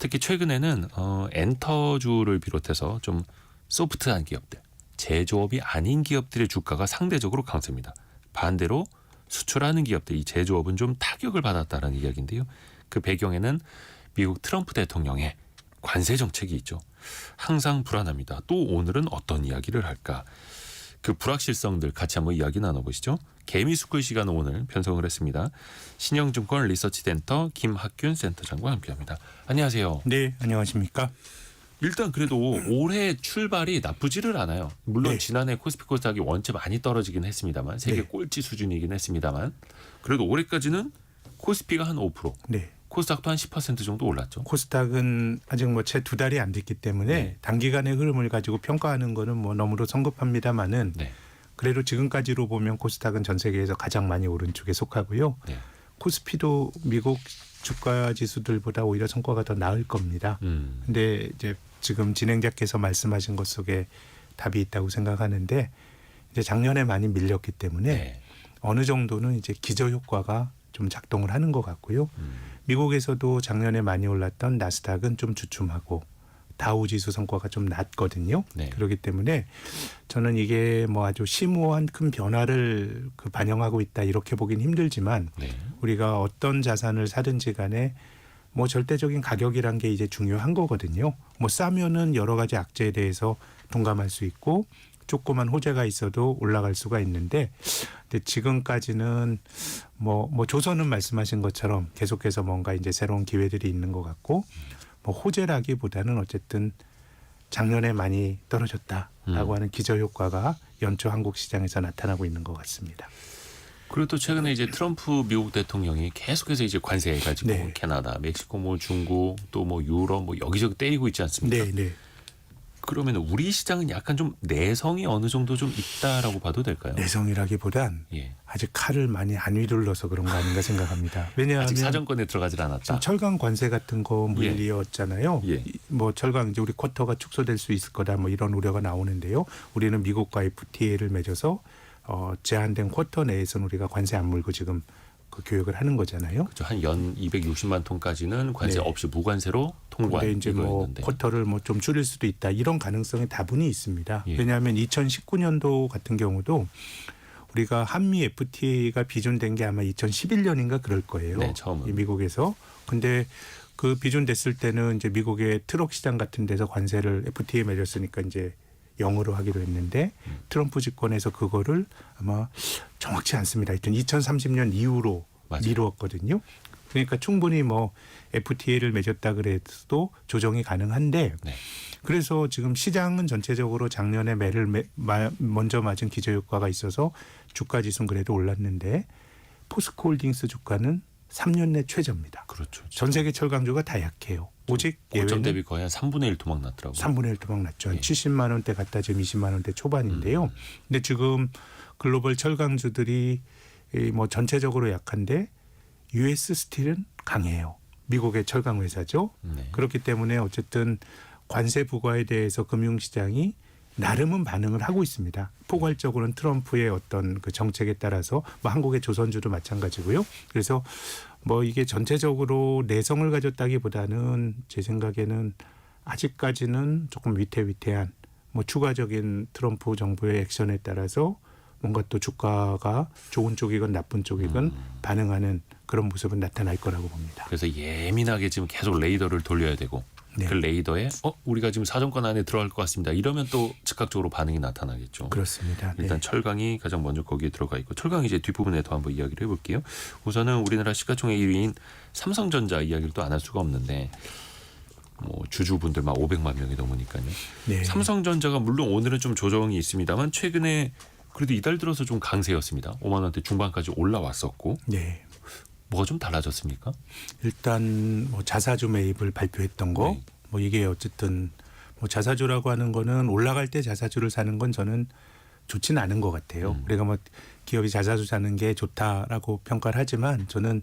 특히 최근에는 엔터주를 비롯해서 좀 소프트한 기업들, 제조업이 아닌 기업들의 주가가 상대적으로 강세입니다. 반대로 수출하는 기업들, 이 제조업은 좀 타격을 받았다는 이야기인데요. 그 배경에는 미국 트럼프 대통령의 관세 정책이 있죠. 항상 불안합니다. 또 오늘은 어떤 이야기를 할까? 그 불확실성들 같이 한번 이야기 나눠보시죠. 개미숙굴 시간은 오늘 편성을 했습니다. 신영증권 리서치센터 김학균 센터장과 함께합니다. 안녕하세요. 네, 안녕하십니까? 일단 그래도 올해 출발이 나쁘지를 않아요. 물론 네. 지난해 코스피 코스닥이 원체 많이 떨어지긴 했습니다만 세계 네. 꼴찌 수준이긴 했습니다만 그래도 올해까지는 코스피가 한 5%, 네. 코스닥도 한 10% 정도 올랐죠. 코스닥은 아직 뭐 채 2달이 안 됐기 때문에 네. 단기간의 흐름을 가지고 평가하는 거는 뭐 너무도 성급합니다만은 네. 그래도 지금까지로 보면 코스닥은 전 세계에서 가장 많이 오른 쪽에 속하고요. 네. 코스피도 미국 주가 지수들보다 오히려 성과가 더 나을 겁니다. 근데 이제 지금 진행자께서 말씀하신 것 속에 답이 있다고 생각하는데 이제 작년에 많이 밀렸기 때문에 네. 어느 정도는 이제 기저 효과가 좀 작동을 하는 것 같고요. 미국에서도 작년에 많이 올랐던 나스닥은 좀 주춤하고 다우 지수 성과가 좀 낮거든요. 네. 그렇기 때문에 저는 이게 뭐 아주 심오한 큰 변화를 반영하고 있다 이렇게 보긴 힘들지만 네. 우리가 어떤 자산을 사든지 간에 뭐 절대적인 가격이란 게 이제 중요한 거거든요. 뭐 싸면은 여러 가지 악재에 대해서 동감할 수 있고 조그만 호재가 있어도 올라갈 수가 있는데 근데 지금까지는 뭐 조선은 말씀하신 것처럼 계속해서 뭔가 이제 새로운 기회들이 있는 것 같고 뭐 호재라기보다는 어쨌든 작년에 많이 떨어졌다라고 하는 기저 효과가 연초 한국 시장에서 나타나고 있는 것 같습니다. 그리고 또 최근에 이제 트럼프 미국 대통령이 계속해서 이제 관세해가지고 네. 캐나다, 멕시코, 뭐 중국, 또 뭐 유럽, 뭐 여기저기 때리고 있지 않습니까? 네, 네. 그러면 우리 시장은 약간 좀 내성이 어느 정도 좀 있다라고 봐도 될까요? 내성이라기보단 예. 아직 칼을 많이 안 휘둘러서 그런 거 아닌가 생각합니다. 왜냐하면 아직 사정권에 들어가질 않았다. 지금 철강 관세 같은 거 물리었잖아요. 예. 뭐 철강 이제 우리 쿼터가 축소될 수 있을 거다 뭐 이런 우려가 나오는데요. 우리는 미국과 FTA를 맺어서 제한된 쿼터 내에서는 우리가 관세 안 물고 지금 그 교역을 하는 거잖아요. 그렇죠. 한 연 260만 톤까지는 관세 네. 없이 무관세로 통관 근데 이제 뭐 이거였는데. 쿼터를 뭐 좀 줄일 수도 있다 이런 가능성이 다분히 있습니다. 예. 왜냐하면 2019년도 같은 경우도 우리가 한미 FTA가 비준된 게 아마 2011년인가 그럴 거예요. 네, 처음은. 이 미국에서. 근데 그 비준됐을 때는 이제 미국의 트럭 시장 같은 데서 관세를 FTA 맺었으니까 이제 0으로 하기로 했는데 트럼프 집권에서 그거를 아마 정확치 않습니다. 하여튼 2030년 이후로 맞아요. 미루었거든요. 그러니까 충분히 뭐 FTA를 맺었다 그래도 조정이 가능한데 네. 그래서 지금 시장은 전체적으로 작년에 매를 먼저 맞은 기저효과가 있어서 주가 지수는 그래도 올랐는데 포스코홀딩스 주가는 3년 내 최저입니다. 그렇죠. 전 세계 철강주가 다 약해요. 오직 고점 예외는 대비 거의 한 3분의 1 토막 났더라고요. 3분의 1 토막 났죠. 한 예. 70만 원대 갔다 지금 20만 원대 초반인데요. 근데 지금 글로벌 철강주들이 뭐 전체적으로 약한데 US 스틸은 강해요. 미국의 철강 회사죠. 네. 그렇기 때문에 어쨌든 관세 부과에 대해서 금융시장이 나름은 반응을 하고 있습니다. 포괄적으로는 트럼프의 어떤 그 정책에 따라서 뭐 한국의 조선주도 마찬가지고요. 그래서 뭐 이게 전체적으로 내성을 가졌다기보다는 제 생각에는 아직까지는 조금 위태위태한 뭐 추가적인 트럼프 정부의 액션에 따라서 뭔가 또 주가가 좋은 쪽이건 나쁜 쪽이건 반응하는 그런 모습은 나타날 거라고 봅니다. 그래서 예민하게 지금 계속 레이더를 돌려야 되고 네. 그 레이더에 우리가 지금 사정권 안에 들어갈 것 같습니다. 이러면 또 즉각적으로 반응이 나타나겠죠. 그렇습니다. 일단 네. 철강이 가장 먼저 거기에 들어가 있고 철강 이제 뒷부분에 더 한번 이야기를 해볼게요. 우선은 우리나라 시가총액 1위인 삼성전자 이야기를 또 안 할 수가 없는데 뭐 주주분들 막 500만 명이 넘으니까요. 네. 삼성전자가 물론 오늘은 좀 조정이 있습니다만 최근에 그래도 이달 들어서 좀 강세였습니다. 5만 원대 중반까지 올라왔었고 네. 뭐가 좀 달라졌습니까? 일단 뭐 자사주 매입을 발표했던 거, 네. 뭐 이게 어쨌든 뭐 자사주라고 하는 거는 올라갈 때 자사주를 사는 건 저는 좋지는 않은 것 같아요. 우리가 뭐 기업이 자사주 사는 게 좋다라고 평가를 하지만 저는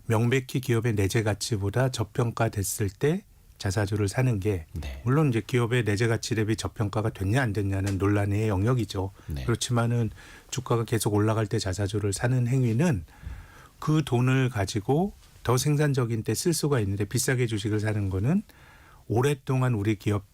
명백히 기업의 내재 가치보다 저평가됐을 때 자사주를 사는 게 네. 물론 이제 기업의 내재 가치 대비 저평가가 됐냐 안 됐냐는 논란의 영역이죠. 네. 그렇지만은 주가가 계속 올라갈 때 자사주를 사는 행위는 그 돈을 가지고 더 생산적인 때 쓸 수가 있는데 비싸게 주식을 사는 거는 오랫동안 우리 기업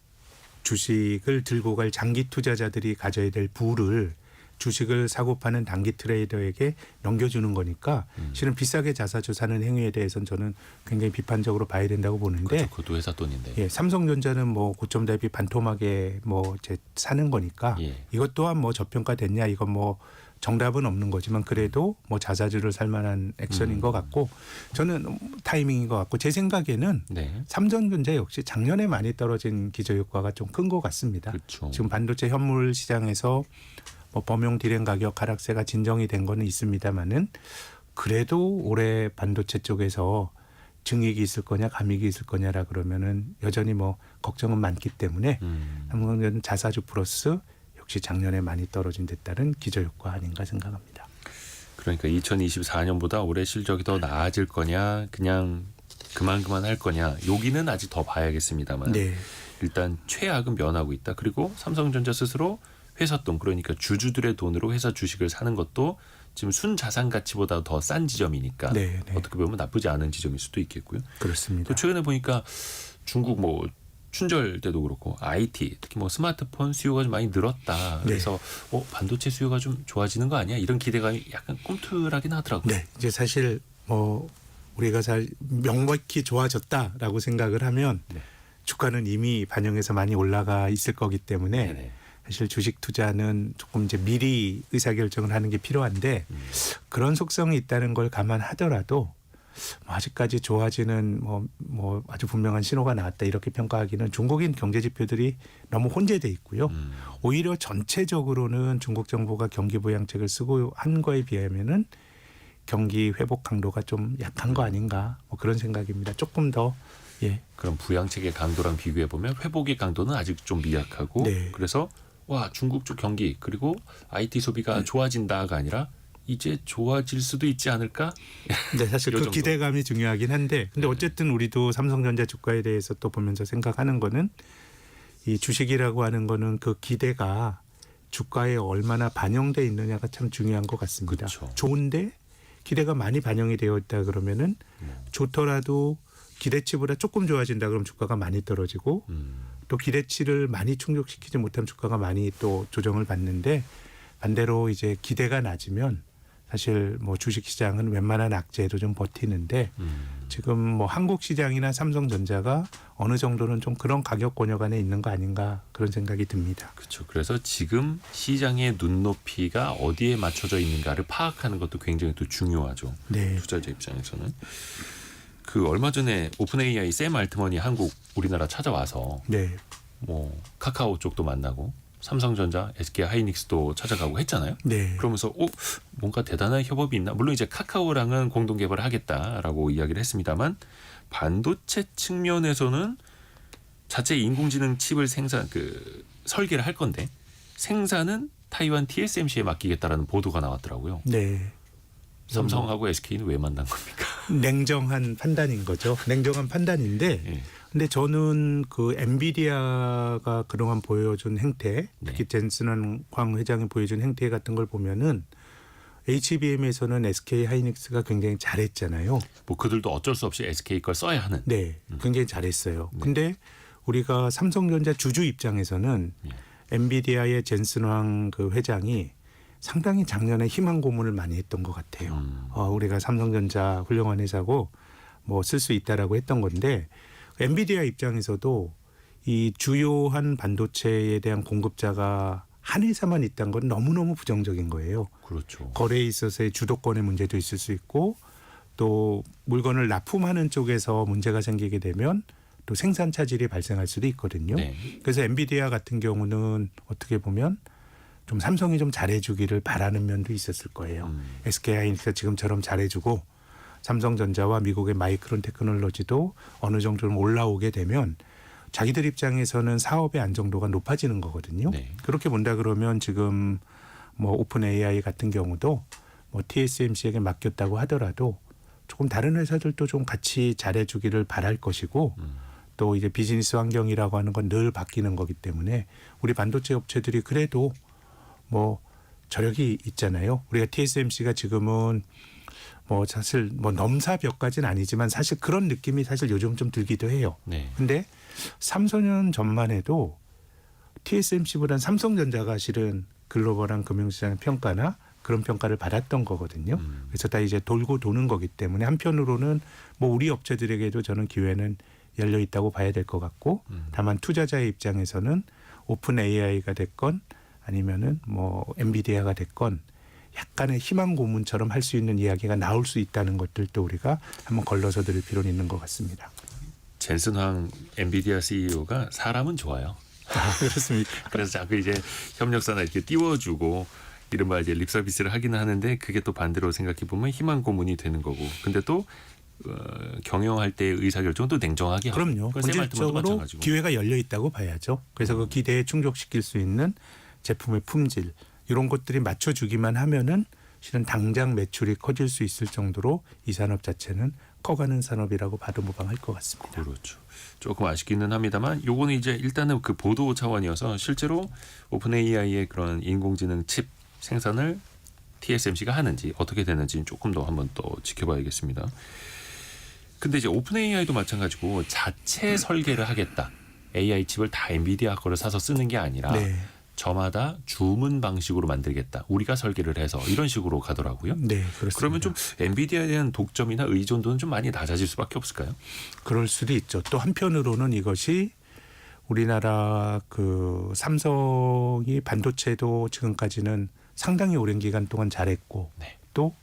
주식을 들고 갈 장기 투자자들이 가져야 될 부를 주식을 사고 파는 단기 트레이더에게 넘겨주는 거니까 실은 비싸게 자사주 사는 행위에 대해서는 저는 굉장히 비판적으로 봐야 된다고 보는데 그렇죠. 그것도 회사 돈인데. 예, 삼성전자는 뭐 고점 대비 반토막에 뭐 이제 사는 거니까 예. 이것 또한 뭐 저평가됐냐 이건 뭐 정답은 없는 거지만 그래도 뭐 자사주를 살 만한 액션인 것 같고 저는 타이밍인 것 같고 제 생각에는 네. 삼성전자 역시 작년에 많이 떨어진 기저효과가 좀 큰 것 같습니다. 그렇죠. 지금 반도체 현물 시장에서 뭐 범용 디램 가격 하락세가 진정이 된 거는 있습니다만은 그래도 올해 반도체 쪽에서 증익이 있을 거냐 감익이 있을 거냐라 그러면은 여전히 뭐 걱정은 많기 때문에 삼성전자 자사주 플러스 역시 작년에 많이 떨어진 데 따른 기저효과 아닌가 생각합니다. 그러니까 2024년보다 올해 실적이 더 나아질 거냐 그냥 그만 할 거냐 여기는 아직 더 봐야겠습니다만 네. 일단 최악은 면하고 있다. 그리고 삼성전자 스스로 회사 돈 그러니까 주주들의 돈으로 회사 주식을 사는 것도 지금 순자산 가치보다 더 싼 지점이니까 네, 네. 어떻게 보면 나쁘지 않은 지점일 수도 있겠고요. 그렇습니다. 또 최근에 보니까 중국 뭐 춘절 때도 그렇고 IT 특히 뭐 스마트폰 수요가 좀 많이 늘었다. 네. 그래서 반도체 수요가 좀 좋아지는 거 아니야? 이런 기대감이 약간 꿈틀하긴 하더라고요. 네, 이제 사실 뭐 우리가 잘 명백히 좋아졌다라고 생각을 하면 네. 주가는 이미 반영해서 많이 올라가 있을 거기 때문에 네네. 사실 주식 투자는 조금 이제 미리 의사결정을 하는 게 필요한데 그런 속성이 있다는 걸 감안하더라도 뭐 아직까지 좋아지는 뭐 아주 분명한 신호가 나왔다 이렇게 평가하기는 중국인 경제 지표들이 너무 혼재돼 있고요. 오히려 전체적으로는 중국 정부가 경기 부양책을 쓰고 한 거에 비하면은 경기 회복 강도가 좀 약한 거 아닌가 뭐 그런 생각입니다. 조금 더 예. 그럼 부양책의 강도랑 비교해 보면 회복의 강도는 아직 좀 미약하고 네. 그래서 와 중국 쪽 경기 그리고 IT 소비가 좋아진다가 아니라 이제 좋아질 수도 있지 않을까? 네, 사실 요 그 정도. 기대감이 중요하긴 한데 근데 어쨌든 우리도 삼성전자 주가에 대해서 또 보면서 생각하는 거는 이 주식이라고 하는 거는 그 기대가 주가에 얼마나 반영돼 있느냐가 참 중요한 것 같습니다. 그렇죠. 좋은데 기대가 많이 반영이 되어 있다 그러면은 좋더라도 기대치보다 조금 좋아진다 그러면 주가가 많이 떨어지고 또 기대치를 많이 충족시키지 못하면 주가가 많이 또 조정을 받는데 반대로 이제 기대가 낮으면 사실 뭐 주식 시장은 웬만한 악재에도 좀 버티는데 지금 뭐 한국 시장이나 삼성전자가 어느 정도는 좀 그런 가격 권역 안에 있는 거 아닌가 그런 생각이 듭니다. 그렇죠. 그래서 지금 시장의 눈높이가 어디에 맞춰져 있는가를 파악하는 것도 굉장히 또 중요하죠. 네. 투자자 입장에서는. 그 얼마 전에 오픈 AI 샘 알트먼이 우리나라 찾아와서 네. 뭐 카카오 쪽도 만나고 삼성전자, SK 하이닉스도 찾아가고 했잖아요. 네. 그러면서 뭔가 대단한 협업이 있나? 물론 이제 카카오랑은 공동 개발을 하겠다라고 이야기를 했습니다만 반도체 측면에서는 자체 인공지능 칩을 설계를 할 건데 생산은 타이완 TSMC에 맡기겠다라는 보도가 나왔더라고요. 네. 삼성하고 SK는 왜 만난 겁니까? 냉정한 판단인 거죠. 냉정한 판단인데 예. 근데 저는 그 엔비디아가 그동안 보여준 행태, 특히 젠슨 황 회장이 보여준 행태 같은 걸 보면은 HBM에서는 SK 하이닉스가 굉장히 잘했잖아요. 뭐 그들도 어쩔 수 없이 SK 걸 써야 하는. 네, 굉장히 잘했어요. 근데 우리가 삼성전자 주주 입장에서는 엔비디아의 젠슨 황 그 회장이 상당히 작년에 희망 고문을 많이 했던 것 같아요. 우리가 삼성전자 훌륭한 회사고 뭐 쓸 수 있다라고 했던 건데 엔비디아 입장에서도 이 주요한 반도체에 대한 공급자가 한 회사만 있다는 건 너무너무 부정적인 거예요. 그렇죠. 거래에 있어서의 주도권의 문제도 있을 수 있고 또 물건을 납품하는 쪽에서 문제가 생기게 되면 또 생산 차질이 발생할 수도 있거든요. 네. 그래서 엔비디아 같은 경우는 어떻게 보면 좀 삼성이 좀 잘해주기를 바라는 면도 있었을 거예요. SK 하이닉스가 지금처럼 잘해주고 삼성전자와 미국의 마이크론 테크놀로지도 어느 정도 좀 올라오게 되면 자기들 입장에서는 사업의 안정도가 높아지는 거거든요. 네. 그렇게 본다 그러면 지금 뭐 오픈 AI 같은 경우도 뭐 TSMC에게 맡겼다고 하더라도 조금 다른 회사들도 좀 같이 잘해주기를 바랄 것이고 또 이제 비즈니스 환경이라고 하는 건 늘 바뀌는 거기 때문에 우리 반도체 업체들이 그래도 뭐 저력이 있잖아요. 우리가 TSMC가 지금은 뭐 사실 뭐 넘사벽까지는 아니지만 사실 그런 느낌이 사실 요즘 좀 들기도 해요. 네. 근데 3, 4년 전만 해도 TSMC보다는 삼성전자가 실은 글로벌한 금융시장 평가나 그런 평가를 받았던 거거든요. 그래서 다 이제 돌고 도는 거기 때문에 한편으로는 뭐 우리 업체들에게도 저는 기회는 열려 있다고 봐야 될 것 같고 다만 투자자의 입장에서는 오픈 AI가 됐건 아니면은 뭐 엔비디아가 됐건 약간의 희망 고문처럼 할 수 있는 이야기가 나올 수 있다는 것들도 우리가 한번 걸러서 들을 필요는 있는 것 같습니다. 젠슨 황 엔비디아 CEO가 사람은 좋아요. 그렇습니까? 그래서 자꾸 이제 협력사나 이렇게 띄워주고 이른바 이제 립 서비스를 하기는 하는데 그게 또 반대로 생각해 보면 희망 고문이 되는 거고. 근데 또 경영할 때의 의사결정은 또 냉정하게 하고. 그럼요. 그건 샘알트만도 본질적으로 마찬가지고. 기회가 열려 있다고 봐야죠. 그래서 그 기대에 충족시킬 수 있는 제품의 품질 이런 것들이 맞춰주기만 하면은 실은 당장 매출이 커질 수 있을 정도로 이 산업 자체는 커가는 산업이라고 봐도 무방할 것 같습니다. 그렇죠. 조금 아쉽기는 합니다만 요거는 이제 일단은 그 보도 차원이어서 실제로 오픈 AI의 그런 인공지능 칩 생산을 TSMC가 하는지 어떻게 되는지 조금 더 한번 또 지켜봐야겠습니다. 근데 이제 오픈 AI도 마찬가지고 자체 설계를 하겠다. AI 칩을 다 엔비디아 거를 사서 쓰는 게 아니라 네. 저마다 주문 방식으로 만들겠다. 우리가 설계를 해서 이런 식으로 가더라고요. 네, 그렇습니다. 그러면 좀 엔비디아에 대한 독점이나 의존도는 좀 많이 낮아질 수밖에 없을까요? 그럴 수도 있죠. 또 한편으로는 이것이 우리나라 그 삼성이 반도체도 지금까지는 상당히 오랜 기간 동안 잘했고 네. 또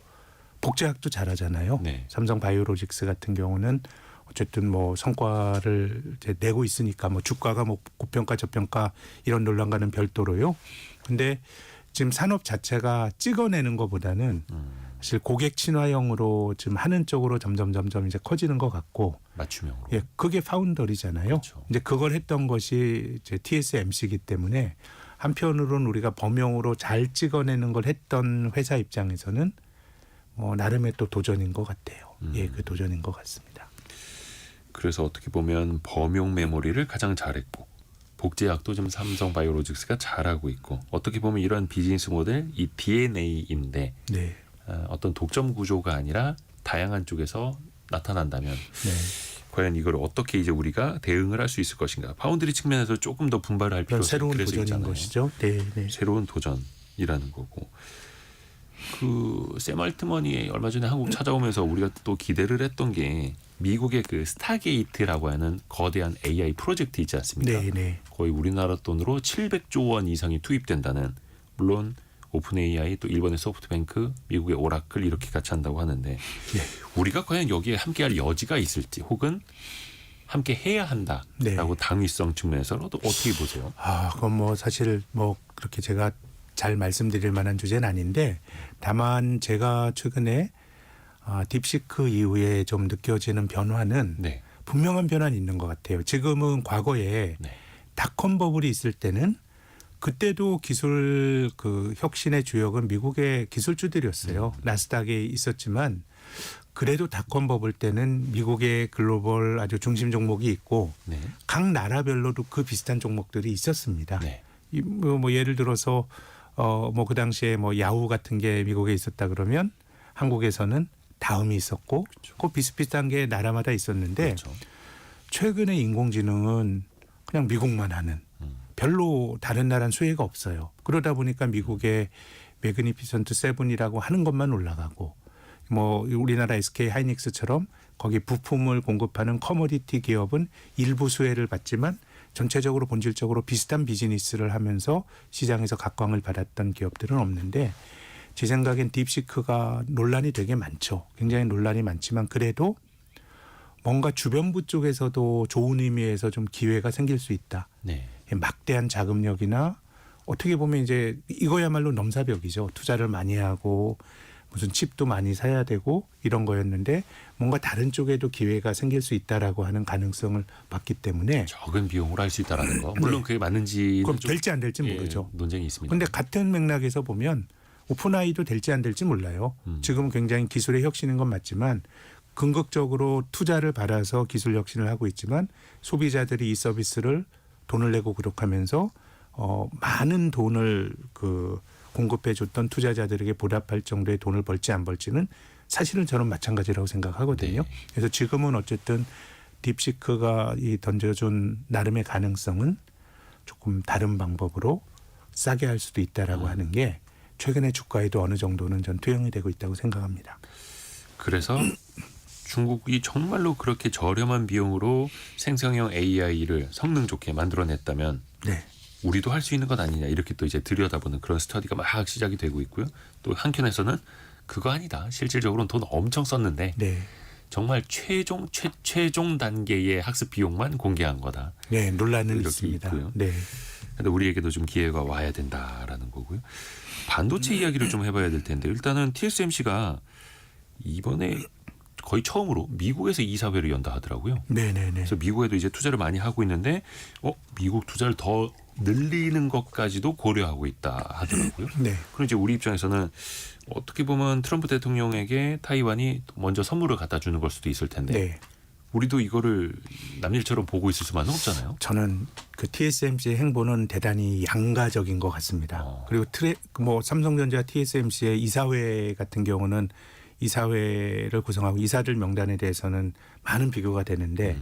복제학도 잘하잖아요. 네. 삼성 바이오로직스 같은 경우는 어쨌든 뭐 성과를 이제 내고 있으니까 뭐 주가가 뭐 고평가 저평가 이런 논란과는 별도로요. 근데 지금 산업 자체가 찍어내는 것보다는 사실 고객 친화형으로 지금 하는 쪽으로 점점 이제 커지는 것 같고, 맞춤형으로. 예, 그게 파운더리잖아요. 그렇죠. 이제 그걸 했던 것이 이제 TSMC이기 때문에 한편으로는 우리가 범용으로 잘 찍어내는 걸 했던 회사 입장에서는 나름의 또 도전인 것 같아요. 예, 그 도전인 것 같습니다. 그래서 어떻게 보면 범용 메모리를 가장 잘했고 복제약도 좀 삼성 바이오로직스가 잘하고 있고 어떻게 보면 이런 비즈니스 모델 이 DNA인데 네, 어떤 독점 구조가 아니라 다양한 쪽에서 나타난다면 네. 과연 이걸 어떻게 이제 우리가 대응을 할 수 있을 것인가. 파운드리 측면에서 조금 더 분발할 그런 필요성이 새로운 그래서 도전인 있잖아요. 것이죠. 네, 네. 새로운 도전이라는 거고. 샘 알트머니 얼마 전에 한국 찾아오면서 우리가 또 기대를 했던 게 미국의 그 스타게이트라고 하는 거대한 AI 프로젝트 있지 않습니까? 네, 네. 거의 우리나라 돈으로 700조 원 이상이 투입된다는, 물론 오픈 AI 또 일본의 소프트뱅크, 미국의 오라클 이렇게 같이 한다고 하는데 네. 우리가 과연 여기에 함께할 여지가 있을지 혹은 함께 해야 한다라고 네. 당위성 측면에서는 어떻게 보세요? 그건 뭐 사실 뭐 그렇게 제가 잘 말씀드릴 만한 주제는 아닌데, 다만 제가 최근에 딥시크 이후에 좀 느껴지는 변화는 네. 분명한 변화는 있는 것 같아요. 지금은 과거에 네. 닷컴 버블이 있을 때는 그때도 기술 그 혁신의 주역은 미국의 기술주들이었어요. 나스닥에 있었지만 그래도 닷컴 버블 때는 미국의 글로벌 아주 중심 종목이 있고 네. 각 나라별로도 그 비슷한 종목들이 있었습니다. 네. 뭐 예를 들어서 뭐 그 당시에 뭐 야후 같은 게 미국에 있었다 그러면 한국에서는 다음이 있었고 그 비슷비슷한 게 나라마다 있었는데 그렇죠. 최근에 인공지능은 그냥 미국만 하는, 별로 다른 나라는 수혜가 없어요. 그러다 보니까 미국의 매그니피선트 세븐이라고 하는 것만 올라가고 뭐 우리나라 SK 하이닉스처럼 거기 부품을 공급하는 커머디티 기업은 일부 수혜를 받지만 전체적으로 본질적으로 비슷한 비즈니스를 하면서 시장에서 각광을 받았던 기업들은 없는데, 제 생각엔 딥시크가 논란이 되게 많죠. 굉장히 논란이 많지만 그래도 뭔가 주변부 쪽에서도 좋은 의미에서 좀 기회가 생길 수 있다. 네. 막대한 자금력이나 어떻게 보면 이제 이거야말로 넘사벽이죠. 투자를 많이 하고 무슨 칩도 많이 사야 되고 이런 거였는데 뭔가 다른 쪽에도 기회가 생길 수 있다라고 하는 가능성을 봤기 때문에 적은 비용으로 할 수 있다라는 거. 물론 그게 맞는지는 그럼 좀 될지 안 될지 모르죠. 논쟁이 있습니다. 그런데 같은 맥락에서 보면 오픈AI도 될지 안 될지 몰라요. 지금은 굉장히 기술의 혁신인 건 맞지만 궁극적으로 투자를 받아서 기술 혁신을 하고 있지만 소비자들이 이 서비스를 돈을 내고 구독하면서 많은 돈을 공급해 줬던 투자자들에게 보답할 정도의 돈을 벌지 안 벌지는 사실은 저는 마찬가지라고 생각하거든요. 네. 그래서 지금은 어쨌든 딥시크가 이 던져준 나름의 가능성은 조금 다른 방법으로 싸게 할 수도 있다라고 하는 게 최근에 주가에도 어느 정도는 전 투영이 되고 있다고 생각합니다. 그래서 중국이 정말로 그렇게 저렴한 비용으로 생성형 AI를 성능 좋게 만들어냈다면 네. 우리도 할 수 있는 것 아니냐 이렇게 또 이제 들여다보는 그런 스터디가 막 시작이 되고 있고요. 또 한켠에서는 그거 아니다. 실질적으로는 돈 엄청 썼는데 네. 정말 최종 단계의 학습 비용만 공개한 거다. 네, 논란은 이렇게 있습니다. 있고요. 네. 근데 우리에게도 좀 기회가 와야 된다라는 거고요. 반도체 이야기를 좀 해봐야 될 텐데 일단은 TSMC가 이번에 거의 처음으로 미국에서 이사회를 연다 하더라고요. 네네네. 그래서 미국에도 이제 투자를 많이 하고 있는데 미국 투자를 더 늘리는 것까지도 고려하고 있다 하더라고요. 네. 그럼 이제 우리 입장에서는 어떻게 보면 트럼프 대통령에게 타이완이 먼저 선물을 갖다 주는 걸 수도 있을 텐데 네. 우리도 이거를 남일처럼 보고 있을 수만은 없잖아요. 저는 그 TSMC의 행보는 대단히 양가적인 것 같습니다. 그리고 삼성전자 TSMC의 이사회 같은 경우는 이사회를 구성하고 이사들 명단에 대해서는 많은 비교가 되는데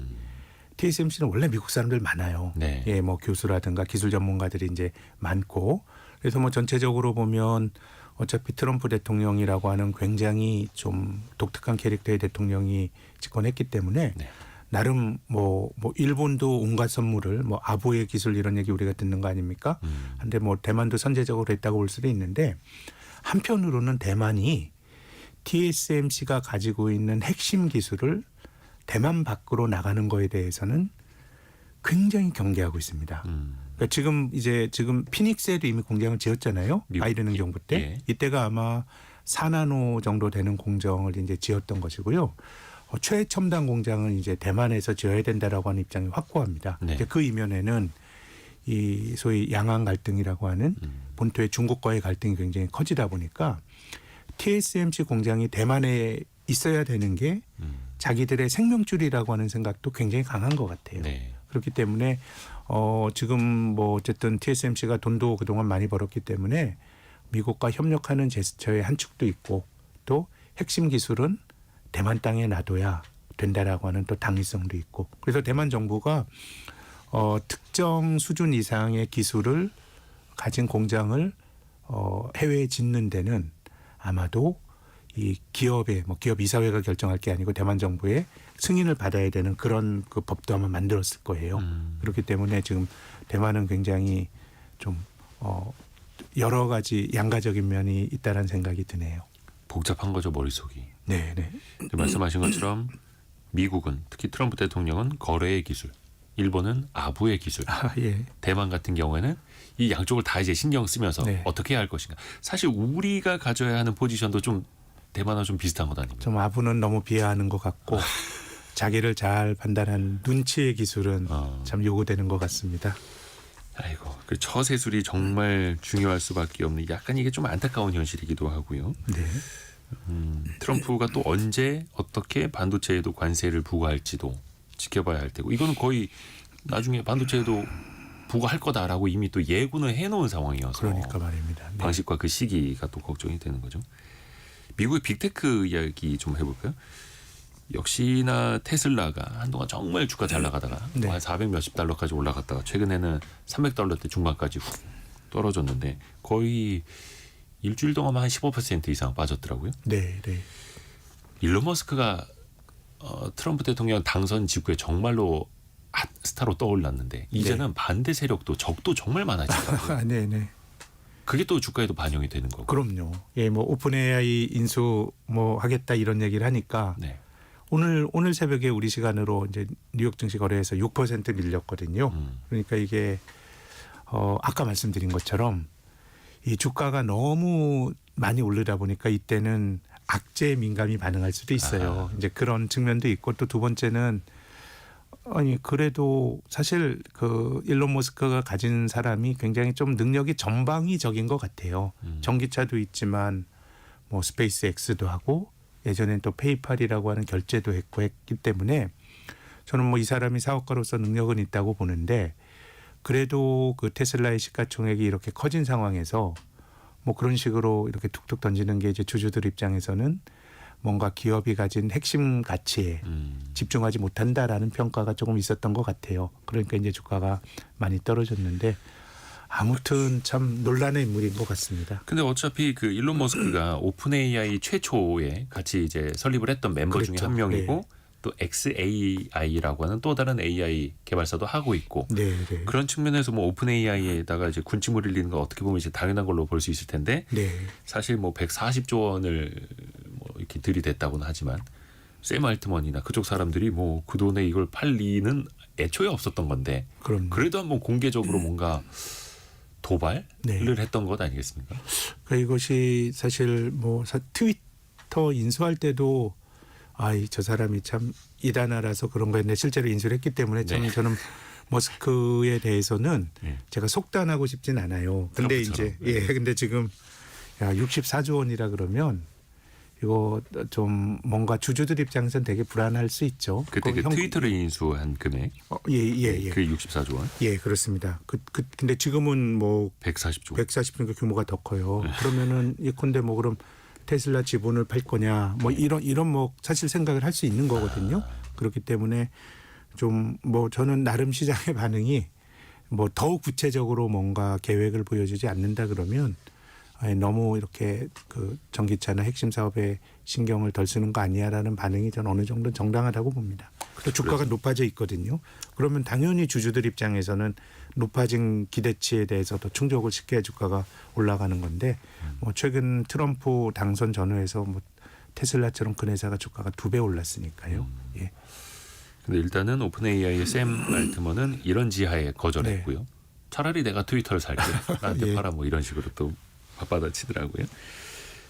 TSMC는 원래 미국 사람들 많아요. 네. 예, 뭐 교수라든가 기술 전문가들이 이제 많고 그래서 뭐 전체적으로 보면 어차피 트럼프 대통령이라고 하는 굉장히 좀 독특한 캐릭터의 대통령이 집권했기 때문에 네. 나름 뭐 일본도 온갖 선물을 뭐 아보의 기술 이런 얘기 우리가 듣는 거 아닙니까? 근데 뭐 대만도 선제적으로 했다고 볼 수도 있는데 한편으로는 대만이 TSMC가 가지고 있는 핵심 기술을 대만 밖으로 나가는 거에 대해서는 굉장히 경계하고 있습니다. 그러니까 지금 피닉스에도 이미 공장을 지었잖아요. 바이든 정부 때. 예. 이때가 아마 4나노 정도 되는 공정을 이제 지었던 것이고요. 최첨단 공장은 이제 대만에서 지어야 된다라고 하는 입장이 확고합니다. 네. 이제 그 이면에는 이 소위 양안 갈등이라고 하는 본토의 중국과의 갈등이 굉장히 커지다 보니까 TSMC 공장이 대만에 있어야 되는 게 자기들의 생명줄이라고 하는 생각도 굉장히 강한 것 같아요. 네. 그렇기 때문에 지금 뭐 어쨌든 TSMC가 돈도 그동안 많이 벌었기 때문에 미국과 협력하는 제스처의 한 축도 있고 또 핵심 기술은 대만 땅에 놔둬야 된다라고 하는 또 당위성도 있고 그래서 대만 정부가 특정 수준 이상의 기술을 가진 공장을 해외에 짓는 데는 아마도 이 기업 이사회가 결정할 게 아니고 대만 정부의 승인을 받아야 되는 그런 그 법도 아마 만들었을 거예요. 그렇기 때문에 지금 대만은 굉장히 좀 여러 가지 양가적인 면이 있다는 생각이 드네요. 복잡한 거죠 머릿속이. 네, 네. 말씀하신 것처럼 미국은 특히 트럼프 대통령은 거래의 기술, 일본은 아부의 기술, 예. 대만 같은 경우에는 이 양쪽을 다 이제 신경 쓰면서 네. 어떻게 해야 할 것인가. 사실 우리가 가져야 하는 포지션도 좀 대만과 좀 비슷한 것 아닙니까? 좀 아부는 너무 비하하는 것 같고 자기를 잘 판단하는 눈치의 기술은 참 요구되는 것 같습니다. 아이고, 그 처세술이 정말 중요할 수밖에 없는 약간 이게 좀 안타까운 현실이기도 하고요. 네. 트럼프가 또 언제 어떻게 반도체에도 관세를 부과할지도 지켜봐야 할 테고 이거는 거의 나중에 반도체에도 부과할 거다라고 이미 또 예고는 해놓은 상황이어서 그러니까 말입니다. 네. 방식과 그 시기가 또 걱정이 되는 거죠. 미국의 빅테크 이야기 좀 해볼까요? 역시나 테슬라가 한동안 정말 주가 잘 나가다가 네. 한 400 몇십 달러까지 올라갔다가 최근에는 300달러대 중반까지 훅 떨어졌는데 거의 일주일 동안만 한 15% 이상 빠졌더라고요. 네, 네. 일론 머스크가 트럼프 대통령 당선 직후에 정말로 핫스타로 떠올랐는데 이제는 반대 세력도 적도 정말 많아지더라고요. 네, 네. 그게 또 주가에도 반영이 되는 거고. 그럼요. 예, 뭐 오픈 AI 인수 뭐 하겠다 이런 얘기를 하니까 네. 오늘 새벽에 우리 시간으로 이제 뉴욕 증시 거래에서 6% 밀렸거든요. 그러니까 이게 아까 말씀드린 것처럼 이 주가가 너무 많이 오르다 보니까 이때는 악재에 민감히 반응할 수도 있어요. 이제 그런 측면도 있고 또 두 번째는 아니 그래도 사실 그 일론 머스크가 가진 사람이 굉장히 좀 능력이 전방위적인 것 같아요. 전기차도 있지만 뭐 스페이스 X도 하고 예전엔 또 페이팔이라고 하는 결제도 했기 때문에 저는 뭐 이 사람이 사업가로서 능력은 있다고 보는데 그래도 그 테슬라의 시가총액이 이렇게 커진 상황에서 뭐 그런 식으로 이렇게 툭툭 던지는 게 이제 주주들 입장에서는 뭔가 기업이 가진 핵심 가치에 집중하지 못한다라는 평가가 조금 있었던 것 같아요. 그러니까 이제 주가가 많이 떨어졌는데 아무튼 참 논란의 인물인 것 같습니다. 근데 어차피 그 일론 머스크가 오픈 AI 최초에 같이 이제 설립을 했던 멤버 중에 그렇죠. 한 명이고 네. 또 XAI라고 하는 또 다른 AI 개발사도 하고 있고 네, 네. 그런 측면에서 뭐 오픈 AI에다가 이제 군침을 흘리는 거 어떻게 보면 이제 당연한 걸로 볼 수 있을 텐데 네. 사실 뭐 140조 원을 뭐 이렇게 들이댔다고는 하지만 샘 알트먼이나 그쪽 사람들이 뭐 그 돈에 이걸 팔 리는 애초에 없었던 건데 그럼 그래도 한번 공개적으로 뭔가 도발을 네. 했던 것 아니겠습니까? 그러니까 이것이 사실 뭐 트위터 인수할 때도 저 사람이 참 이단아라서 그런 거였는데 실제로 인수를 했기 때문에 참 네. 저는 머스크에 대해서는 네. 제가 속단하고 싶진 않아요. 근데 트럼프처럼. 이제 근데 지금 64조 원이라 그러면 이거 좀 뭔가 주주들 입장에서는 되게 불안할 수 있죠. 그때 그 트위터를 인수한 금액 예. 그 64조 원 예, 그렇습니다. 근데 지금은 뭐 140조 원 140%니까 규모가 더 커요. 그러면은 예컨대 뭐 그럼 테슬라 지분을 팔 거냐 뭐 이런 뭐 사실 생각을 할 수 있는 거거든요. 그렇기 때문에 좀 뭐 저는 나름 시장의 반응이 뭐 더욱 구체적으로 뭔가 계획을 보여주지 않는다 그러면 너무 이렇게 그 전기차나 핵심 사업에 신경을 덜 쓰는 거 아니야라는 반응이 저는 어느 정도 정당하다고 봅니다. 또 주가가 높아져 있거든요. 그러면 당연히 주주들 입장에서는 높아진 기대치에 대해서도 충족을 시켜야 주가가 올라가는 건데 뭐 최근 트럼프 당선 전후에서 뭐 테슬라처럼 큰 회사가 주가가 2배 올랐으니까요. 예. 근데 일단은 오픈 AI의 샘 알트먼은 이런 지하에 거절했고요. 네. 차라리 내가 트위터를 살게 나한테 예. 팔아 뭐 이런 식으로 또 맞받아치더라고요.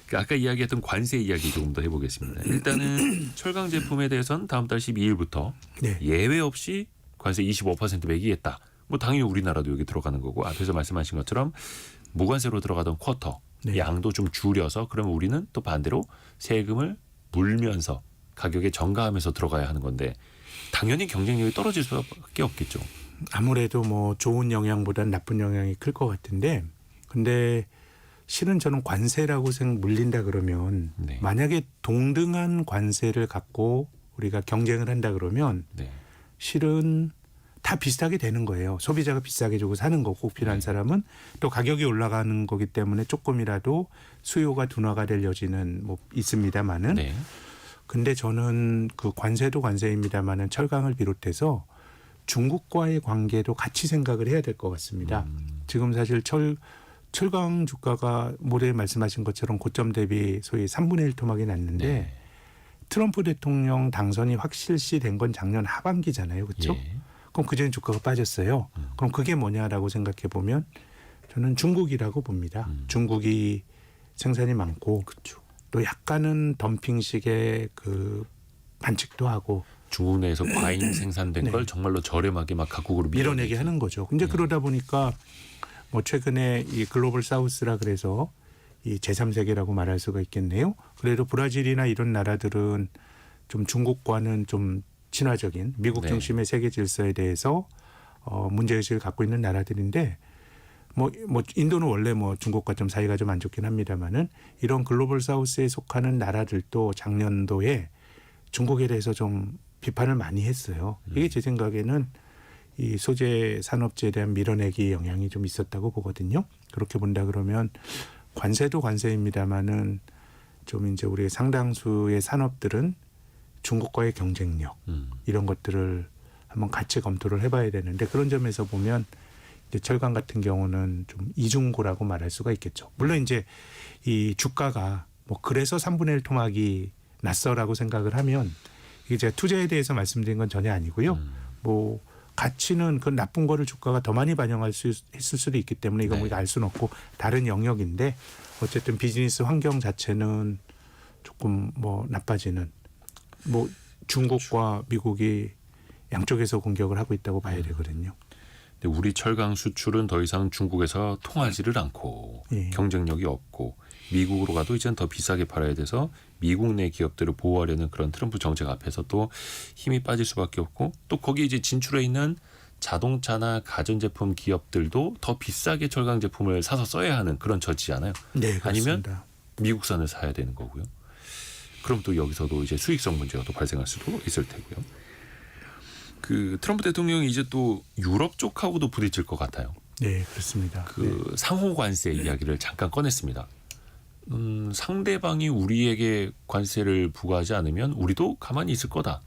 그러니까 아까 이야기했던 관세 이야기 조금 더 해보겠습니다. 일단은 철강 제품에 대해서는 다음 달 12일부터 네. 예외 없이 관세 25% 매기겠다. 뭐 당연히 우리나라도 여기 들어가는 거고 앞에서 말씀하신 것처럼 무관세로 들어가던 쿼터 네. 양도 좀 줄여서 그러면 우리는 또 반대로 세금을 물면서 가격에 전가하면서 들어가야 하는 건데 당연히 경쟁력이 떨어질 수밖에 없겠죠. 아무래도 뭐 좋은 영향보다는 나쁜 영향이 클 것 같은데 근데 실은 저는 관세라고 물린다 그러면 네. 만약에 동등한 관세를 갖고 우리가 경쟁을 한다 그러면 네. 실은 다 비슷하게 되는 거예요. 소비자가 비싸게 주고 사는 거고 꼭 필요한 사람은 또 가격이 올라가는 거기 때문에 조금이라도 수요가 둔화가 될 여지는 뭐 있습니다만은 네. 근데 저는 그 관세도 관세입니다만은 철강을 비롯해서 중국과의 관계도 같이 생각을 해야 될 것 같습니다. 지금 사실 철강 주가가 모레 말씀하신 것처럼 고점 대비 소위 3분의 1 토막이 났는데 네. 트럼프 대통령 당선이 확실시된 건 작년 하반기잖아요. 그렇죠? 예. 그럼 그전에 주가가 빠졌어요. 그럼 그게 뭐냐라고 생각해 보면 저는 중국이라고 봅니다. 중국이 생산이 많고 또 약간은 덤핑식의 그 반칙도 하고 중국 내에서 과잉 생산된 네. 걸 정말로 저렴하게 막 각국으로 밀어내게 하는 거죠. 근데 그러다 보니까 뭐 최근에 이 글로벌 사우스라 그래서 이 제3세계라고 말할 수가 있겠네요. 그래도 브라질이나 이런 나라들은 좀 중국과는 좀 친화적인 미국 네. 중심의 세계 질서에 대해서 문제의식을 갖고 있는 나라들인데 뭐 인도는 원래 뭐 중국과 좀 사이가 좀 안 좋긴 합니다만은 이런 글로벌 사우스에 속하는 나라들도 작년도에 중국에 대해서 좀 비판을 많이 했어요. 이게 제 생각에는 이 소재 산업재에 대한 밀어내기 영향이 좀 있었다고 보거든요. 그렇게 본다 그러면 관세도 관세입니다만은 좀 이제 우리 상당수의 산업들은 중국과의 경쟁력 이런 것들을 한번 같이 검토를 해봐야 되는데 그런 점에서 보면 이제 철강 같은 경우는 좀 이중고라고 말할 수가 있겠죠. 물론 이제 이 주가가 뭐 그래서 3분의 1 토막이 났어라고 생각을 하면 이게 제가 투자에 대해서 말씀드린 건 전혀 아니고요. 뭐 가치는 그 나쁜 거를 주가가 더 많이 반영할 수 있을 수도 있기 때문에 이거 우리가 알 수는 없고 다른 영역인데 어쨌든 비즈니스 환경 자체는 조금 뭐 나빠지는 뭐 중국과 미국이 양쪽에서 공격을 하고 있다고 봐야 되거든요. 근데 우리 철강 수출은 더 이상 중국에서 통하지를 않고 예. 경쟁력이 없고 미국으로 가도 이제는 더 비싸게 팔아야 돼서 미국 내 기업들을 보호하려는 그런 트럼프 정책 앞에서 또 힘이 빠질 수밖에 없고 또 거기 이제 진출해 있는 자동차나 가전제품 기업들도 더 비싸게 철강 제품을 사서 써야 하는 그런 처지잖아요. 네, 아니면 그렇습니다. 미국산을 사야 되는 거고요. 그럼 또 여기서도 이제 수익성 문제가 또 발생할 수도 있을 테고요. 그 트럼프 대통령이 이제 또 유럽 쪽하고도 부딪힐 것 같아요. 네, 그렇습니다. 그 상호 관세 이야기를 잠깐 꺼냈습니다. 상대방이 우리에게 관세를 부과하지 않으면 우리도 가만히 있을 거다.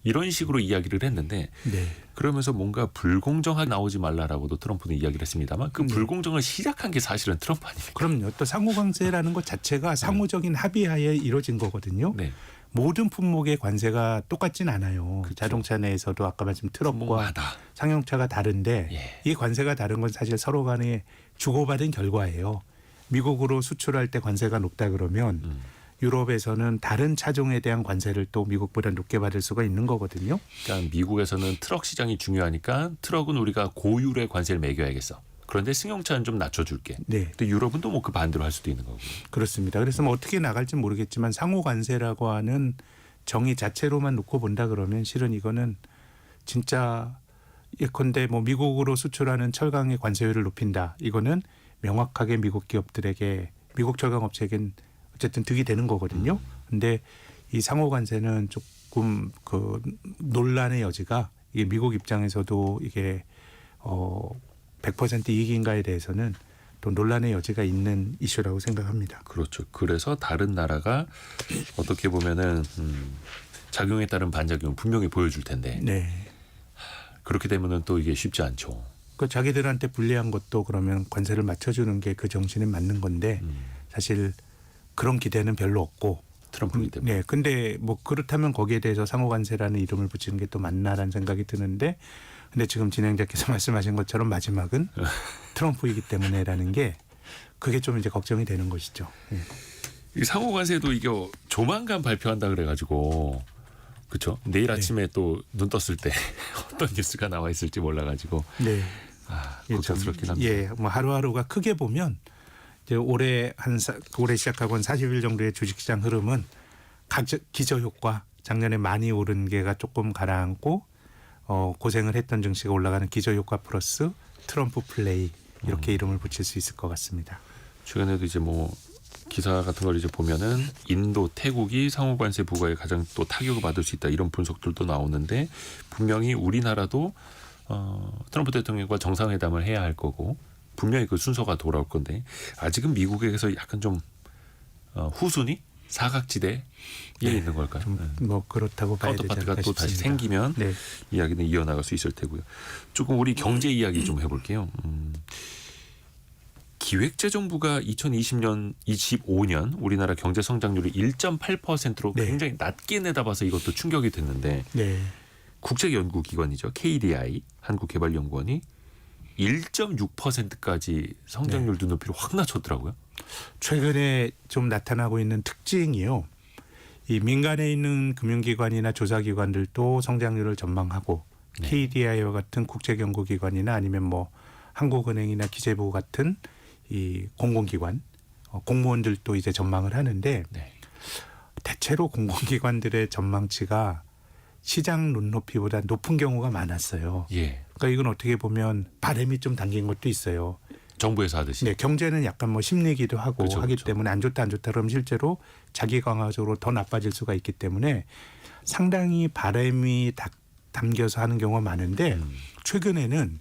이런 식으로 이야기를 했는데 네. 그러면서 뭔가 불공정하게 나오지 말라라고도 트럼프는 이야기를 했습니다만 그 불공정을 시작한 게 사실은 트럼프 아닙니까? 그럼요. 또 상호관세라는 것 자체가 상호적인 합의하에 이루어진 거거든요. 네. 모든 품목의 관세가 똑같진 않아요. 그렇죠. 자동차 내에서도 아까 말씀 트럭과 품목마다. 상용차가 다른데 예. 이 관세가 다른 건 사실 서로 간에 주고받은 결과예요. 미국으로 수출할 때 관세가 높다 그러면 유럽에서는 다른 차종에 대한 관세를 또 미국보다 높게 받을 수가 있는 거거든요. 그러니까 미국에서는 트럭 시장이 중요하니까 트럭은 우리가 고율의 관세를 매겨야겠어. 그런데 승용차는 좀 낮춰줄게. 네, 근데 유럽은 또 뭐 그 반대로 할 수도 있는 거고. 그렇습니다. 그래서 뭐 어떻게 나갈지 모르겠지만 상호 관세라고 하는 정의 자체로만 놓고 본다 그러면 실은 이거는 진짜 예컨대 뭐 미국으로 수출하는 철강의 관세율을 높인다. 이거는 명확하게 미국 기업들에게 미국 철강 업체에겐 어쨌든 득이 되는 거거든요. 근데 이 상호 관세는 조금 그 논란의 여지가 이게 미국 입장에서도 이게 100% 이익인가에 대해서는 또 논란의 여지가 있는 이슈라고 생각합니다. 그렇죠. 그래서 다른 나라가 어떻게 보면은 작용에 따른 반작용을 분명히 보여줄 텐데 네. 그렇게 되면은 또 이게 쉽지 않죠. 그 자기들한테 불리한 것도 그러면 관세를 맞춰주는 게 그 정신에 맞는 건데 사실 그런 기대는 별로 없고 트럼프이기 때문에. 네. 근데 뭐 그렇다면 거기에 대해서 상호 관세라는 이름을 붙이는 게 또 맞나라는 생각이 드는데 근데 지금 진행자께서 말씀하신 것처럼 마지막은 트럼프이기 때문에라는 게 그게 좀 이제 걱정이 되는 것이죠. 네. 이 상호 관세도 이게 조만간 발표한다 그래가지고 그렇죠. 내일 아침에 또 눈 떴을 때 어떤 뉴스가 나와 있을지 몰라가지고 네. 걱정스럽긴 합니다. 예, 뭐 하루하루가 크게 보면 이제 올해 시작하고 한 40일 정도의 주식시장 흐름은 기저 효과 작년에 많이 오른 게가 조금 가라앉고 고생을 했던 증시가 올라가는 기저 효과 플러스 트럼프 플레이 이렇게 이름을 붙일 수 있을 것 같습니다. 최근에도 이제 뭐 기사 같은 걸 이제 보면은 인도, 태국이 상호 관세 부과에 가장 또 타격을 받을 수 있다 이런 분석들도 나오는데 분명히 우리나라도 트럼프 대통령과 정상회담을 해야 할 거고 분명히 그 순서가 돌아올 건데 아직은 미국에서 약간 좀 후순위 사각지대에 있는 걸까요? 뭐 그렇다고 봐야 되지 않을까 카운터파트가 또 싶습니다. 다시 생기면 네. 이야기는 이어나갈 수 있을 테고요. 조금 우리 경제 이야기 좀 해볼게요. 기획재정부가 2020년, 25년 우리나라 경제 성장률이 1.8%로 네. 굉장히 낮게 내다봐서 이것도 충격이 됐는데 네. 국책연구기관이죠. KDI 한국개발연구원이 1.6%까지 성장률 눈높이를 확 낮췄더라고요. 최근에 좀 나타나고 있는 특징이요. 이 민간에 있는 금융기관이나 조사기관들도 성장률을 전망하고 네. KDI와 같은 국제연구기관이나 아니면 뭐 한국은행이나 기재부 같은 이 공공기관 공무원들도 이제 전망을 하는데 네. 대체로 공공기관들의 전망치가 시장 눈높이보다 높은 경우가 많았어요. 예. 그러니까 이건 어떻게 보면 바람이 좀 담긴 것도 있어요. 정부에서 하듯이. 네, 경제는 약간 뭐 심리기도 하고 그렇죠, 하기 그렇죠. 때문에 안 좋다 그러면 실제로 자기 강화적으로 더 나빠질 수가 있기 때문에 상당히 바람이 담겨서 하는 경우가 많은데 최근에는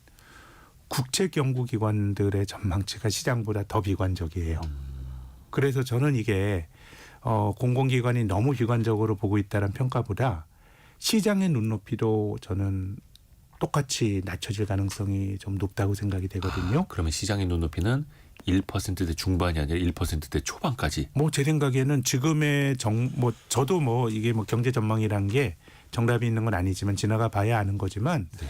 국책연구기관들의 전망치가 시장보다 더 비관적이에요. 그래서 저는 이게 공공기관이 너무 비관적으로 보고 있다는 평가보다 시장의 눈높이도 저는 똑같이 낮춰질 가능성이 좀 높다고 생각이 되거든요. 그러면 시장의 눈높이는 1%대 중반이 아니라 1%대 초반까지. 뭐 제 생각에는 지금의 저도 뭐 이게 뭐 경제 전망이란 게 정답이 있는 건 아니지만 지나가 봐야 아는 거지만 네.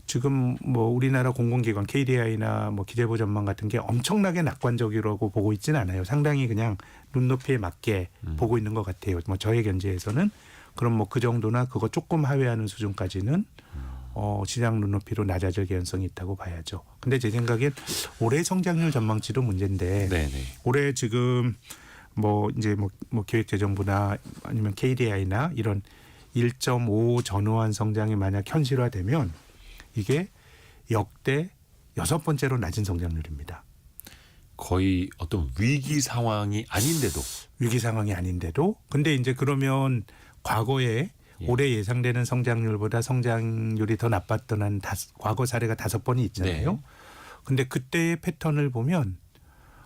지금 뭐 우리나라 공공기관 KDI나 뭐 기재부 전망 같은 게 엄청나게 낙관적이라고 보고 있지는 않아요. 상당히 그냥 눈높이에 맞게 보고 있는 것 같아요. 뭐 저의 견지에서는 그럼 뭐 그 정도나 그거 조금 하회하는 수준까지는 시장 눈높이로 낮아질 개연성이 있다고 봐야죠. 근데 제 생각엔 올해 성장률 전망치도 문제인데 네네. 올해 지금 뭐 이제 뭐 기획재정부나 아니면 KDI나 이런 1.5 전후한 성장이 만약 현실화되면 이게 역대 6번째로 낮은 성장률입니다. 거의 어떤 위기 상황이 아닌데도 위기 상황이 아닌데도 근데 이제 그러면 과거에 예. 올해 예상되는 성장률보다 성장률이 더 나빴던 과거 사례가 5번이 있잖아요. 네. 근데 그때의 패턴을 보면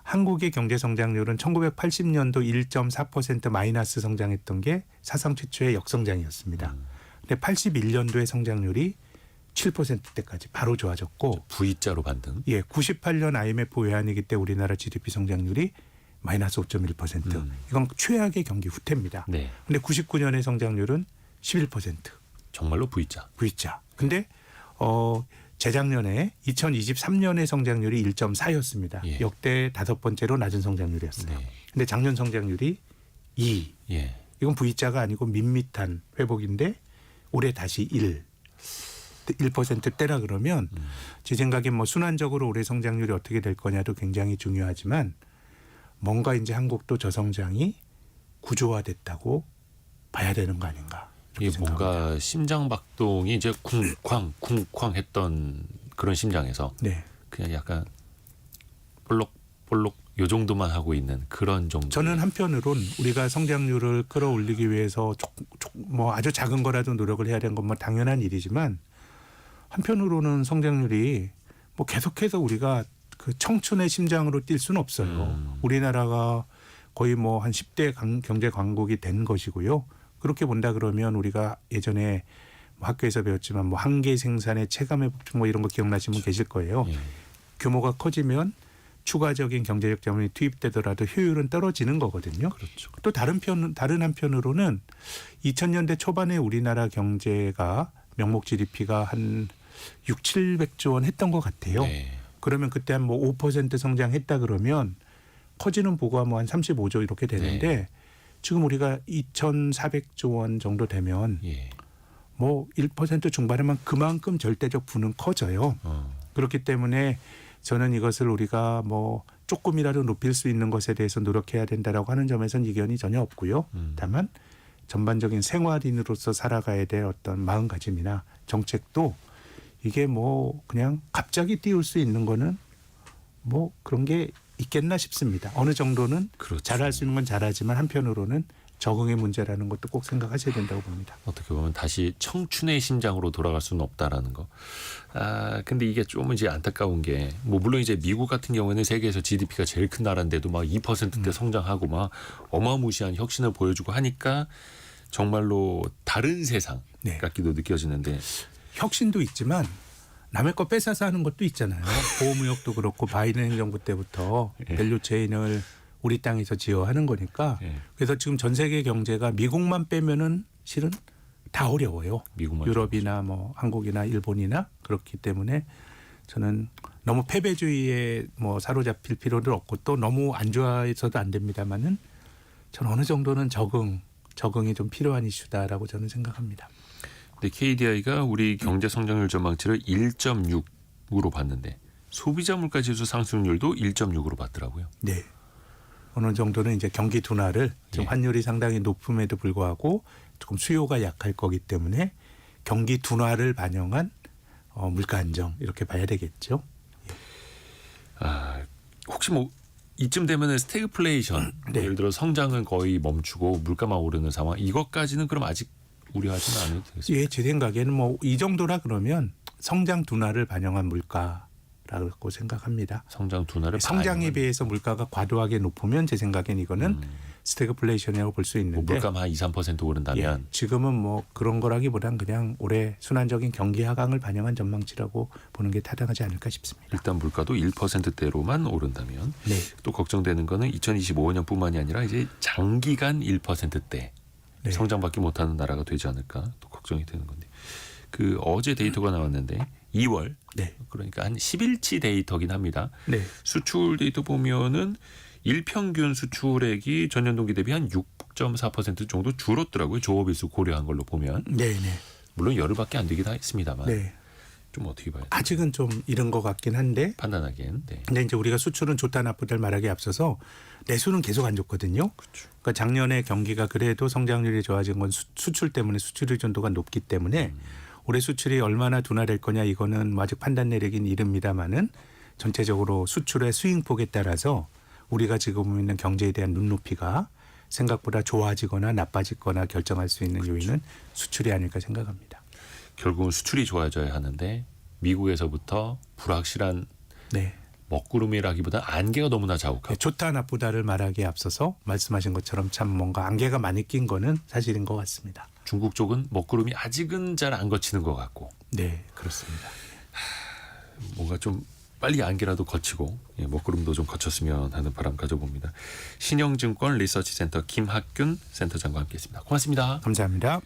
한국의 경제 성장률은 1980년도 1.4% 마이너스 성장했던 게 사상 최초의 역성장이었습니다. 근데 81년도의 성장률이 7%대까지 바로 좋아졌고 V자로 반등. 예, 98년 IMF 외환위기 때 우리나라 GDP 성장률이 마이너스 5.1%. 이건 최악의 경기 후퇴입니다. 네. 근데 99년의 성장률은 11%. 정말로 V자. V자. 근데 재작년에 2023년의 성장률이 1.4였습니다. 예. 역대 5번째로 낮은 성장률이었어요. 네. 근데 작년 성장률이 2. 예. 이건 V자가 아니고 밋밋한 회복인데 올해 다시 1. 1%대라 그러면 제 생각엔 뭐 순환적으로 올해 성장률이 어떻게 될 거냐도 굉장히 중요하지만 뭔가 이제 한국도 저성장이 구조화됐다고 봐야 되는 거 아닌가. 이게 뭔가 심장 박동이 이제 쿵쾅 쿵쾅 했던 그런 심장에서 네. 그냥 약간 볼록볼록 요 정도만 하고 있는 그런 정도. 저는 한편으론 우리가 성장률을 끌어올리기 위해서 뭐 아주 작은 거라도 노력을 해야 되는 건 뭐 당연한 일이지만 한편으로는 성장률이 뭐 계속해서 우리가 그 청춘의 심장으로 뛸 수는 없어요. 우리나라가 거의 뭐 한 10대 경제 강국이 된 것이고요. 그렇게 본다 그러면 우리가 예전에 뭐 학교에서 배웠지만 뭐 한계 생산의 체감의 법칙 뭐 이런 거 기억나시는 분 계실 거예요. 예. 규모가 커지면 추가적인 경제적 자본이 투입되더라도 효율은 떨어지는 거거든요. 그렇죠. 또 다른 한편으로는 2000년대 초반에 우리나라 경제가 명목 GDP가 한 6, 700조 원 했던 것 같아요. 네. 그러면 그때 한 뭐 5% 성장했다 그러면 커지는 보고가 뭐 한 35조 이렇게 되는데 네. 지금 우리가 2,400조 원 정도 되면 예. 뭐 1% 중반에만 그만큼 절대적 부는 커져요. 그렇기 때문에 저는 이것을 우리가 뭐 조금이라도 높일 수 있는 것에 대해서 노력해야 된다라고 하는 점에서는 이견이 전혀 없고요. 다만 전반적인 생활인으로서 살아가야 될 어떤 마음가짐이나 정책도 이게 뭐 그냥 갑자기 띄울 수 있는 거는 뭐 그런 게 있겠나 싶습니다. 어느 정도는 그렇죠. 잘할 수 있는 건 잘하지만 한편으로는 적응의 문제라는 것도 꼭 생각하셔야 된다고 봅니다. 어떻게 보면 다시 청춘의 심장으로 돌아갈 수는 없다라는 거. 근데 이게 좀 이제 안타까운 게 뭐 물론 이제 미국 같은 경우에는 세계에서 GDP가 제일 큰 나라인데도 막 2%대 성장하고 막 어마무시한 혁신을 보여주고 하니까 정말로 다른 세상 네. 같기도 느껴지는데 혁신도 있지만 남의 거 뺏어서 하는 것도 있잖아요. 보호무역도 그렇고 바이든 행정부 때부터 예. 밸류체인을 우리 땅에서 지어하는 거니까 예. 그래서 지금 전 세계 경제가 미국만 빼면은 실은 다 어려워요. 미국만 유럽이나 뭐 한국이나 일본이나 그렇기 때문에 저는 너무 패배주의에 뭐 사로잡힐 필요도 없고 또 너무 안 좋아해서도 안 됩니다만은 저는 어느 정도는 적응이 좀 필요한 이슈다라고 저는 생각합니다. 근데 KDI가 우리 경제 성장률 전망치를 1.6으로 봤는데 소비자 물가 지수 상승률도 1.6으로 봤더라고요. 네. 어느 정도는 이제 경기 둔화를 지금 예. 환율이 상당히 높음에도 불구하고 조금 수요가 약할 거기 때문에 경기 둔화를 반영한 물가 안정 이렇게 봐야 되겠죠. 혹시 뭐 이쯤 되면은 스태그플레이션 네. 예를 들어 성장은 거의 멈추고 물가만 오르는 상황 이것까지는 그럼 아직 우려하지는 않아도 되겠습니다. 예, 제 생각에는 뭐 이 정도라 그러면 성장 둔화를 반영한 물가라고 생각합니다. 성장 둔화를 성장에 반영한 비해서 물가가 과도하게 높으면 제 생각엔 이거는 스태그플레이션이라고 볼 수 있는데 물가만 한 2, 3% 오른다면 예, 지금은 뭐 그런 거라기보단 그냥 올해 순환적인 경기 하강을 반영한 전망치라고 보는 게 타당하지 않을까 싶습니다. 일단 물가도 1%대로만 오른다면 네. 또 걱정되는 거는 2025년뿐만이 아니라 이제 장기간 1%대 네. 성장밖에 못하는 나라가 되지 않을까 또 걱정이 되는 건데 그 어제 데이터가 나왔는데 2월 네. 그러니까 한 10일치 데이터긴 합니다. 네. 수출 데이터 보면은 일평균 수출액이 전년 동기 대비 한 6.4% 정도 줄었더라고요. 조업일수 고려한 걸로 보면. 네, 네. 물론 열흘밖에 안 되긴 했습니다만 네. 좀 어떻게 봐야 돼? 아직은 좀 이른 것 같긴 한데 판단하기엔. 네. 근데 이제 우리가 수출은 좋다 나쁘다를 말하기에 앞서서 내수는 계속 안 좋거든요. 그렇죠. 그러니까 작년에 경기가 그래도 성장률이 좋아진 건 수출 때문에 수출 의존도가 높기 때문에 올해 수출이 얼마나 둔화될 거냐 이거는 뭐 아직 판단 내리긴 이릅니다만은 전체적으로 수출의 스윙폭에 따라서 우리가 지금 있는 경제에 대한 눈높이가 생각보다 좋아지거나 나빠지거나 결정할 수 있는 요인은 수출이 아닐까 생각합니다. 결국은 수출이 좋아져야 하는데 미국에서부터 불확실한 네. 먹구름이라기보다 안개가 너무나 자욱하고 좋다 나쁘다를 말하기에 앞서서 말씀하신 것처럼 참 뭔가 안개가 많이 낀 거는 사실인 것 같습니다. 중국 쪽은 먹구름이 아직은 잘 안 거치는 것 같고 네, 그렇습니다. 뭔가 좀 빨리 안개라도 거치고 먹구름도 좀 거쳤으면 하는 바람 가져봅니다. 신영증권 리서치센터 김학균 센터장과 함께했습니다. 고맙습니다. 감사합니다.